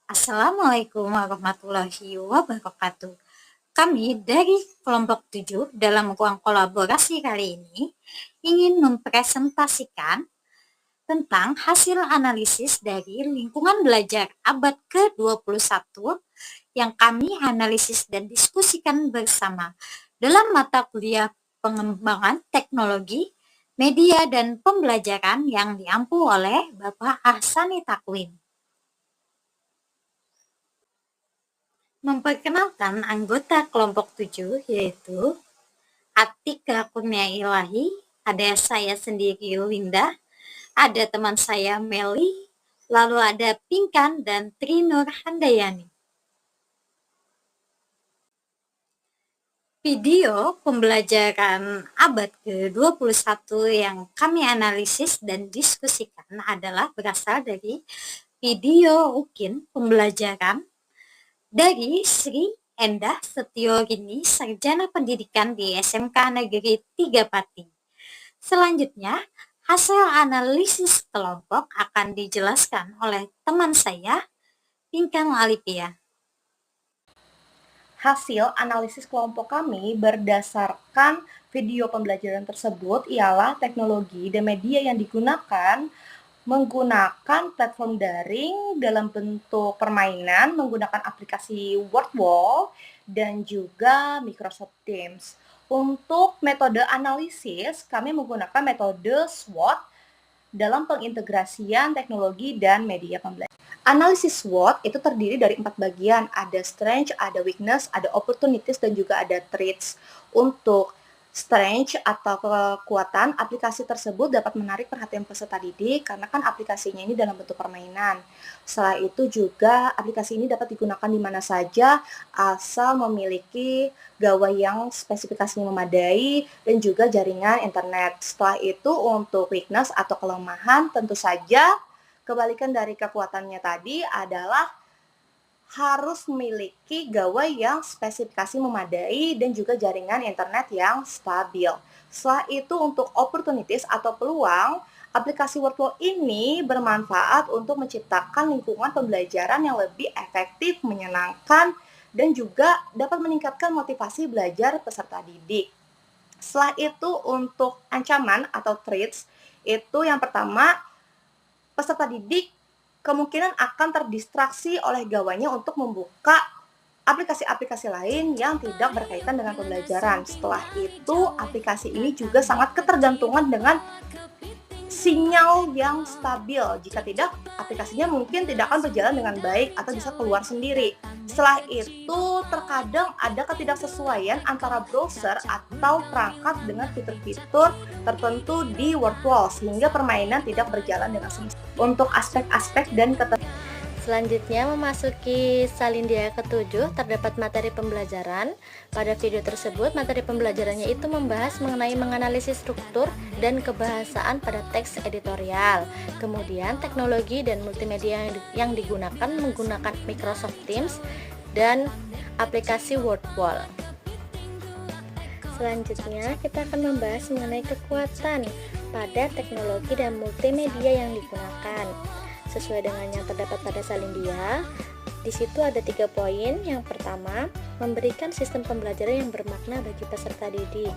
Assalamualaikum warahmatullahi wabarakatuh. Kami dari kelompok 7 dalam ruang kolaborasi kali ini ingin mempresentasikan tentang hasil analisis dari lingkungan belajar abad ke-21 yang kami analisis dan diskusikan bersama dalam mata kuliah pengembangan teknologi, media, dan pembelajaran yang diampu oleh Bapak Ahsani Takwim. Memperkenalkan anggota kelompok 7 yaitu Atika Kurniailahi, ada saya sendiri Linda, ada teman saya Meli, lalu ada Pinkan dan Trinur Handayani. Video pembelajaran abad ke-21 yang kami analisis dan diskusikan adalah berasal dari video rukin pembelajaran dari Sri Endah Setiorini, Sarjana Pendidikan di SMK Negeri 3 Pati. Selanjutnya, hasil analisis kelompok akan dijelaskan oleh teman saya, Pinkan Alipia. Hasil analisis kelompok kami berdasarkan video pembelajaran tersebut ialah teknologi dan media yang digunakan menggunakan platform daring dalam bentuk permainan menggunakan aplikasi Wordwall dan juga Microsoft Teams. Untuk metode analisis, kami menggunakan metode SWOT dalam pengintegrasian teknologi dan media pembelajaran. Analisis SWOT itu terdiri dari 4 bagian, ada strength, ada weakness, ada opportunities, dan juga ada threats. Untuk strength atau kekuatan, aplikasi tersebut dapat menarik perhatian peserta didik karena kan aplikasinya ini dalam bentuk permainan. Setelah itu juga aplikasi ini dapat digunakan di mana saja asal memiliki gawai yang spesifikasinya memadai dan juga jaringan internet. Setelah itu untuk weakness atau kelemahan, tentu saja kebalikan dari kekuatannya tadi adalah harus memiliki gawai yang spesifikasi memadai dan juga jaringan internet yang stabil. Setelah itu untuk opportunities atau peluang, aplikasi Wordwall ini bermanfaat untuk menciptakan lingkungan pembelajaran yang lebih efektif, menyenangkan, dan juga dapat meningkatkan motivasi belajar peserta didik. Setelah itu untuk ancaman atau threats, itu yang pertama, peserta didik kemungkinan akan terdistraksi oleh gawainya untuk membuka aplikasi-aplikasi lain yang tidak berkaitan dengan pembelajaran. Setelah itu, aplikasi ini juga sangat ketergantungan dengan sinyal yang stabil. Jika tidak, aplikasinya mungkin tidak akan berjalan dengan baik atau bisa keluar sendiri. Setelah itu, terkadang ada ketidaksesuaian antara browser atau perangkat dengan fitur-fitur tertentu di Wordwall sehingga permainan tidak berjalan dengan semestinya. Untuk aspek-aspek dan Selanjutnya memasuki salindia ke-7 terdapat materi pembelajaran. Pada video tersebut materi pembelajarannya itu membahas mengenai menganalisis struktur dan kebahasaan pada teks editorial. Kemudian teknologi dan multimedia yang digunakan menggunakan Microsoft Teams dan aplikasi Wordwall. Selanjutnya kita akan membahas mengenai kekuatan pada teknologi dan multimedia yang digunakan. Sesuai dengan yang terdapat pada salindia, di situ ada 3 poin. Yang pertama, memberikan sistem pembelajaran yang bermakna bagi peserta didik.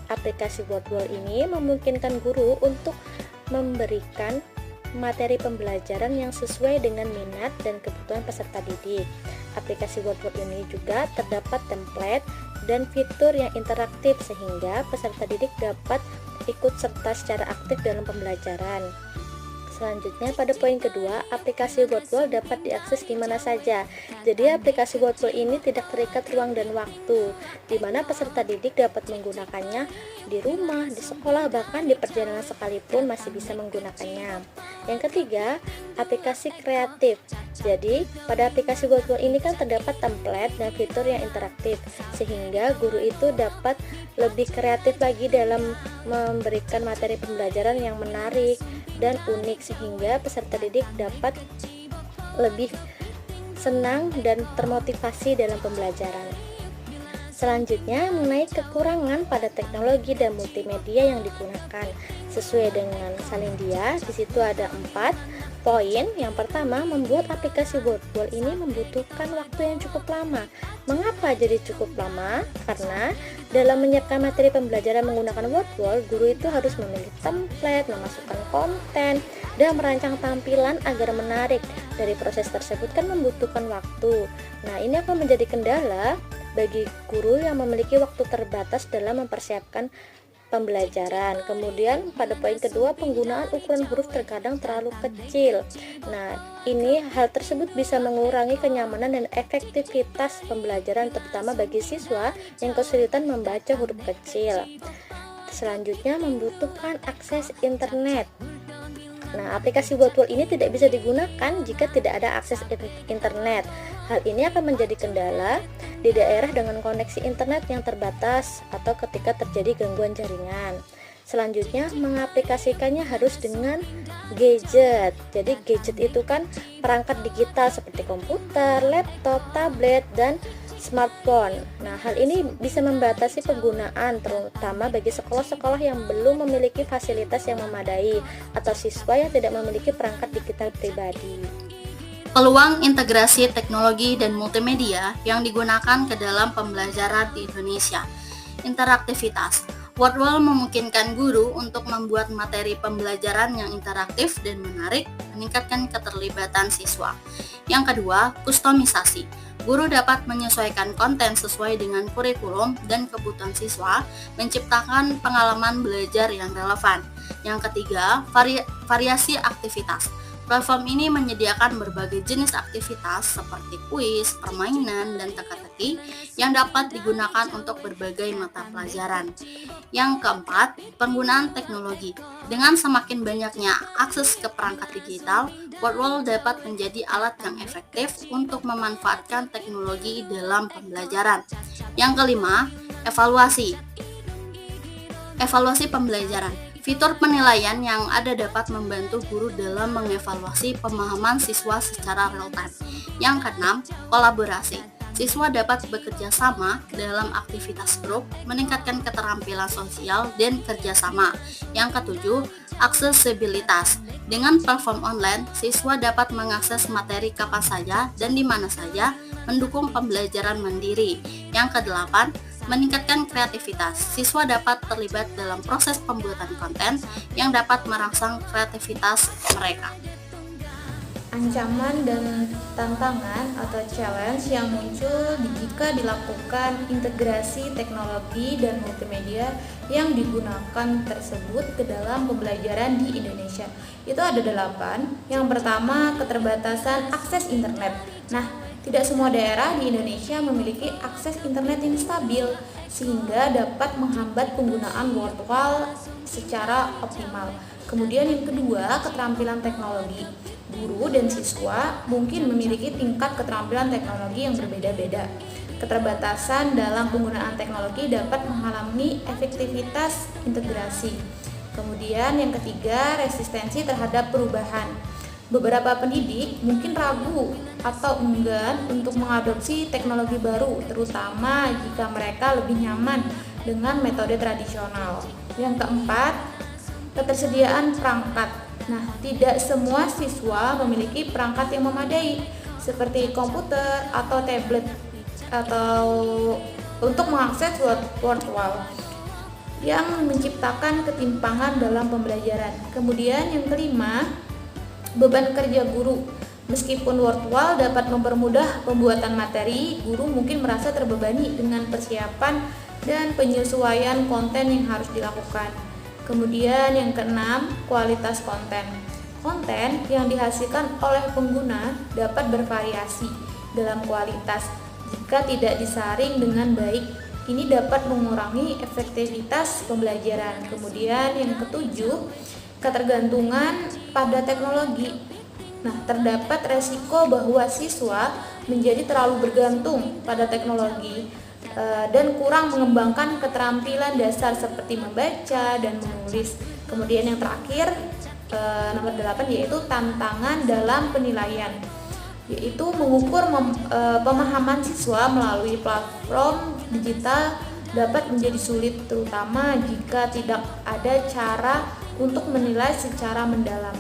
Aplikasi Wordwall ini memungkinkan guru untuk memberikan materi pembelajaran yang sesuai dengan minat dan kebutuhan peserta didik. Aplikasi Wordwall ini juga terdapat template dan fitur yang interaktif sehingga peserta didik dapat ikut serta secara aktif dalam pembelajaran. Selanjutnya pada poin kedua, aplikasi Wordwall dapat diakses di mana saja. Jadi aplikasi Wordwall ini tidak terikat ruang dan waktu, di mana peserta didik dapat menggunakannya di rumah, di sekolah, bahkan di perjalanan sekalipun masih bisa menggunakannya. Yang ketiga, aplikasi kreatif. Jadi pada aplikasi Wordwall ini kan terdapat template dan fitur yang interaktif, sehingga guru itu dapat lebih kreatif lagi dalam memberikan materi pembelajaran yang menarik dan unik sehingga peserta didik dapat lebih senang dan termotivasi dalam pembelajaran. Selanjutnya mengenai kekurangan pada teknologi dan multimedia yang digunakan. Sesuai dengan salindia, di situ ada 4. poin. Yang pertama, membuat aplikasi Wordwall ini membutuhkan waktu yang cukup lama. Mengapa jadi cukup lama? Karena dalam menyiapkan materi pembelajaran menggunakan Wordwall, guru itu harus memilih template, memasukkan konten, dan merancang tampilan agar menarik. Dari proses tersebut kan membutuhkan waktu. Nah, ini akan menjadi kendala bagi guru yang memiliki waktu terbatas dalam mempersiapkan pembelajaran. Kemudian pada poin kedua, penggunaan ukuran huruf terkadang terlalu kecil. Nah, ini hal tersebut bisa mengurangi kenyamanan dan efektivitas pembelajaran, terutama bagi siswa yang kesulitan membaca huruf kecil. Selanjutnya, membutuhkan akses internet. Nah, aplikasi Wordwall ini tidak bisa digunakan jika tidak ada akses internet. Hal ini akan menjadi kendala di daerah dengan koneksi internet yang terbatas atau ketika terjadi gangguan jaringan. Selanjutnya, mengaplikasikannya harus dengan gadget. Jadi gadget itu kan perangkat digital seperti komputer, laptop, tablet, dan smartphone. Nah, hal ini bisa membatasi penggunaan terutama bagi sekolah-sekolah yang belum memiliki fasilitas yang memadai atau siswa yang tidak memiliki perangkat digital pribadi. Peluang integrasi teknologi dan multimedia yang digunakan ke dalam pembelajaran di Indonesia. Interaktivitas. Wordwall memungkinkan guru untuk membuat materi pembelajaran yang interaktif dan menarik, meningkatkan keterlibatan siswa. Yang kedua, kustomisasi. Guru dapat menyesuaikan konten sesuai dengan kurikulum dan kebutuhan siswa, menciptakan pengalaman belajar yang relevan. Yang ketiga, variasi aktivitas. Platform ini menyediakan berbagai jenis aktivitas seperti kuis, permainan, dan teka-teki yang dapat digunakan untuk berbagai mata pelajaran. Yang keempat, penggunaan teknologi. Dengan semakin banyaknya akses ke perangkat digital, Wordwall dapat menjadi alat yang efektif untuk memanfaatkan teknologi dalam pembelajaran. Yang kelima, evaluasi. Evaluasi pembelajaran. Fitur penilaian yang ada dapat membantu guru dalam mengevaluasi pemahaman siswa secara real-time. Yang keenam, kolaborasi. Siswa dapat bekerja sama dalam aktivitas grup, meningkatkan keterampilan sosial dan kerjasama. Yang ketujuh, aksesibilitas. Dengan platform online, siswa dapat mengakses materi kapan saja dan di mana saja, mendukung pembelajaran mandiri. Yang kedelapan, meningkatkan kreativitas. Siswa dapat terlibat dalam proses pembuatan konten yang dapat merangsang kreativitas mereka. Ancaman dan tantangan atau challenge yang muncul jika dilakukan integrasi teknologi dan multimedia yang digunakan tersebut ke dalam pembelajaran di Indonesia. Itu ada 8. Yang pertama, keterbatasan akses internet. Nah, tidak semua daerah di Indonesia memiliki akses internet yang stabil sehingga dapat menghambat penggunaan Wordwall secara optimal. Kemudian yang kedua, keterampilan teknologi. Guru dan siswa mungkin memiliki tingkat keterampilan teknologi yang berbeda-beda. Keterbatasan dalam penggunaan teknologi dapat menghalangi efektivitas integrasi. Kemudian yang ketiga, resistensi terhadap perubahan. Beberapa pendidik mungkin ragu atau enggan untuk mengadopsi teknologi baru, terutama jika mereka lebih nyaman dengan metode tradisional. Yang keempat, ketersediaan perangkat. Nah, tidak semua siswa memiliki perangkat yang memadai, seperti komputer atau tablet atau untuk mengakses Wordwall yang menciptakan ketimpangan dalam pembelajaran. Kemudian yang kelima, beban kerja guru. Meskipun Wordwall dapat mempermudah pembuatan materi, guru mungkin merasa terbebani dengan persiapan dan penyesuaian konten yang harus dilakukan. Kemudian yang keenam, kualitas konten. Konten yang dihasilkan oleh pengguna dapat bervariasi dalam kualitas jika tidak disaring dengan baik. Ini dapat mengurangi efektivitas pembelajaran. Kemudian yang ketujuh, ketergantungan pada teknologi. Nah, terdapat resiko bahwa siswa menjadi terlalu bergantung pada teknologi dan kurang mengembangkan keterampilan dasar seperti membaca dan menulis. Kemudian yang terakhir, nomor 8, yaitu tantangan dalam penilaian, yaitu mengukur pemahaman siswa melalui platform digital dapat menjadi sulit, terutama jika tidak ada cara untuk menilai secara mendalam.